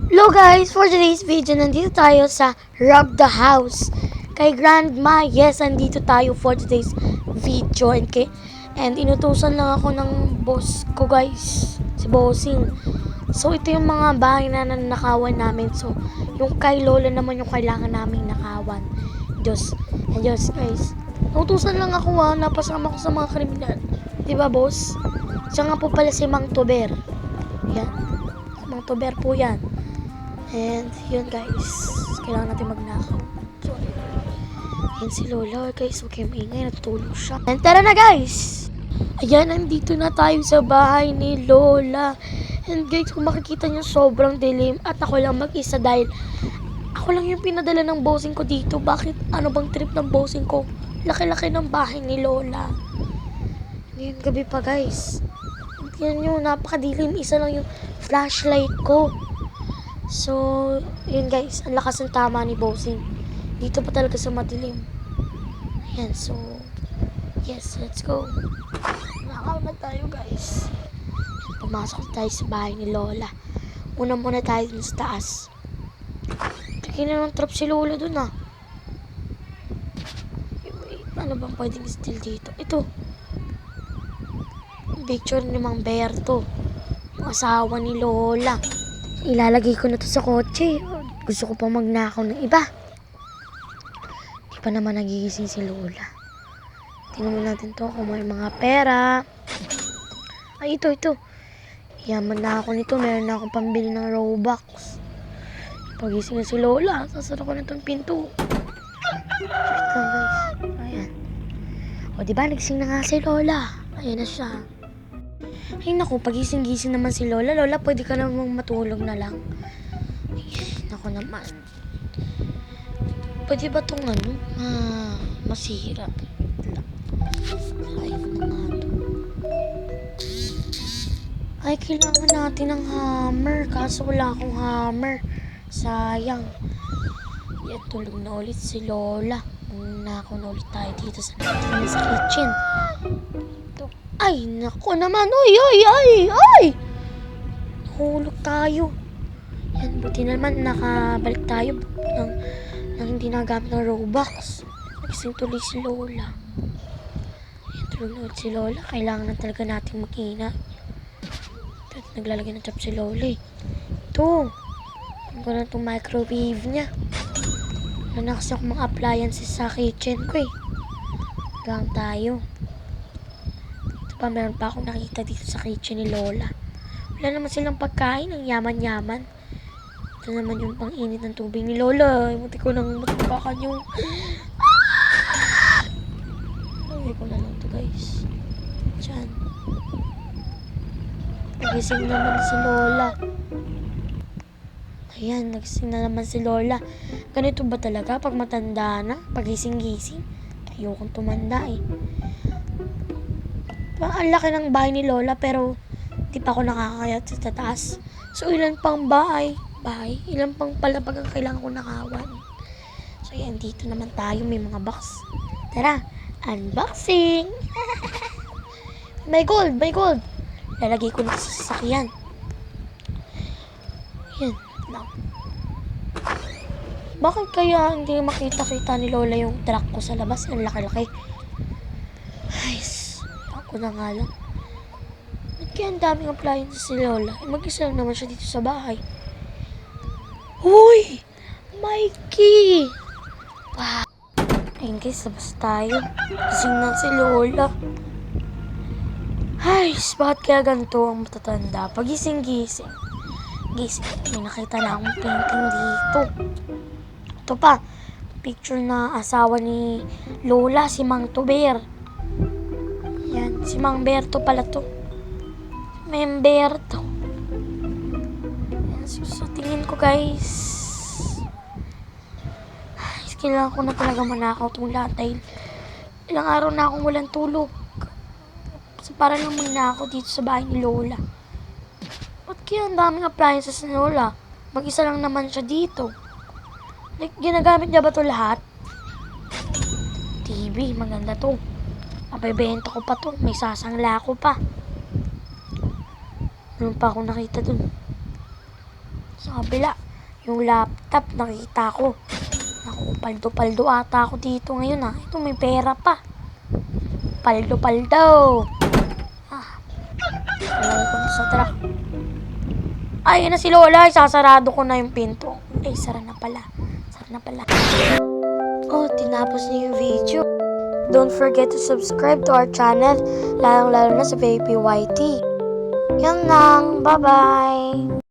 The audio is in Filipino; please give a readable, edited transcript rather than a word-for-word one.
Hello guys! For today's video, nandito tayo sa Rob the House. Kay Grandma, yes, nandito tayo for today's video. And inutusan lang ako ng boss ko guys, si Bossing. So ito yung mga bahay na nanakawan namin. So yung kay Lola naman yung kailangan naming nakawan. Diyos guys. Inutusan lang ako napasama ko sa mga kriminal. Diba boss? Siya nga po pala si Mang Tober. Yan. Mang Tober po yan. And, yun guys. Kailangan natin magnakaw. Sorry. Yan si Lola. Guys, huwag kayong ingay. Natutulog siya. And tara na guys! Ayan, nandito na tayo sa bahay ni Lola. And guys, kung makikita nyo, sobrang dilim. At ako lang mag-isa dahil ako lang yung pinadala ng bossing ko dito. Bakit? Ano bang trip ng bossing ko? Laki-laki ng bahay ni Lola. Ngayon gabi pa guys. Yan yung napakadilim. Isa lang yung flashlight ko. So, yun guys, ang lakas ng tama ni Bossing. Dito pa talaga sa madilim. Ayan, so, yes, let's go. Nakaw na tayo guys. Pumasok tayo sa bahay ni Lola. Una muna tayo dun sa taas. Tignan na ng trap si Lola dun ah. Ano bang pwedeng steal dito? Ito. Picture ni Mang Berto. Asawa ni Lola. Ilalagay ko na to sa kotse. Gusto ko pa magnakaw ng iba. Di pa naman nagigising si Lola. Tingnan mo natin to kung may mga pera. Ay, ito. Yaman na ako nito. Meron na akong pambili ng Robux. Pagising na si Lola. Sasara ko na itong pinto. Wait lang guys. Ayan. O diba, nagising na nga si Lola. Ayan na siya. Ay naku, pagising-gising naman si Lola. Lola, pwede ka namang matulog na lang. Ay, naku naman. Pwede ba itong masira? Ay, ano nga ito? Ay, kailangan natin ng hammer. Kaso wala akong hammer. Sayang. Yan, tulog na ulit si Lola. Nako na ulit tayo dito sa kitchen. Ay, nako naman. Ay! Nahulog tayo. Yan, buti naman nakabalik tayo ng hindi nagamit ng Robux. Nagising tuloy si Lola. Yan, tulog na ulit si Lola. Kailangan na talaga natin mag-ina. Naglalagay ng trap si Lola eh. Ito. Ang ganda itong microwave niya. Wala na kasi ako mga appliances sa kitchen ko eh. Lang tayo. Meron pa akong nakita dito sa kitchen ni Lola. Wala naman silang pagkain, ang yaman-yaman. Ito naman yung pang-init ng tubig ni Lola. Muti ko nang matapakan yung... Lagay ko na lang ito guys. Diyan. Nagising naman si Lola. Ayan, nagising na naman si Lola. Ganito ba talaga pag matanda na? Pagising-gising? Ayokong tumanda eh. Ang laki ng bahay ni Lola pero di pa ako nakakayat sa taas. So ilan pang bahay? Ilan pang palapag ang kailangan ko nakawan. So yan, dito naman tayo may mga box. Tara, unboxing! May gold! Lalagay ko na sa sasakyan. Yan, lang. Bakit kaya hindi makita-kita ni Lola yung truck ko sa labas? Ang laki-laki. Ay, ako na nga lang. Ba't kaya ang daming appliances si Lola? Mag-isa lang naman siya dito sa bahay. Uy! Mikey! Wow! Ayun guys, labas tayo. Gising na si Lola. Ay, bakit kaya ganito ang matatanda? Pagising-gising. Gising. May nakita na akong painting dito. Ito pa. Picture na asawa ni Lola, si Mang Tober. Yan, si Mang Berto pala to. Memberto. Yan, so tingin ko guys. Ay, kailangan ko na talaga manakaw itong lahat dahil ilang araw na akong walang tulog. So para lang magnakaw dito sa bahay ni Lola. Ba't kaya ang daming appliances ni Lola? Mag-isa lang naman siya dito. Like, ginagamit niya ba ito lahat? TV, maganda to. Mabibenta ko pa to. May sasangla ko pa. Meron pa akong nakita dun. Sa kabila, yung laptop, nakita ko. Naku, paldo-paldo ata ako dito ngayon Ito, may pera pa. Paldo-paldo. Alam ko na sa truck. Ay, na si Lola. Sasarado ko na yung pinto. Ay, sara na pala. Oh, tinapos niyo yung video. Don't forget to subscribe to our channel. Lalong-lalo na sa Baby YT. Yan lang. Bye-bye.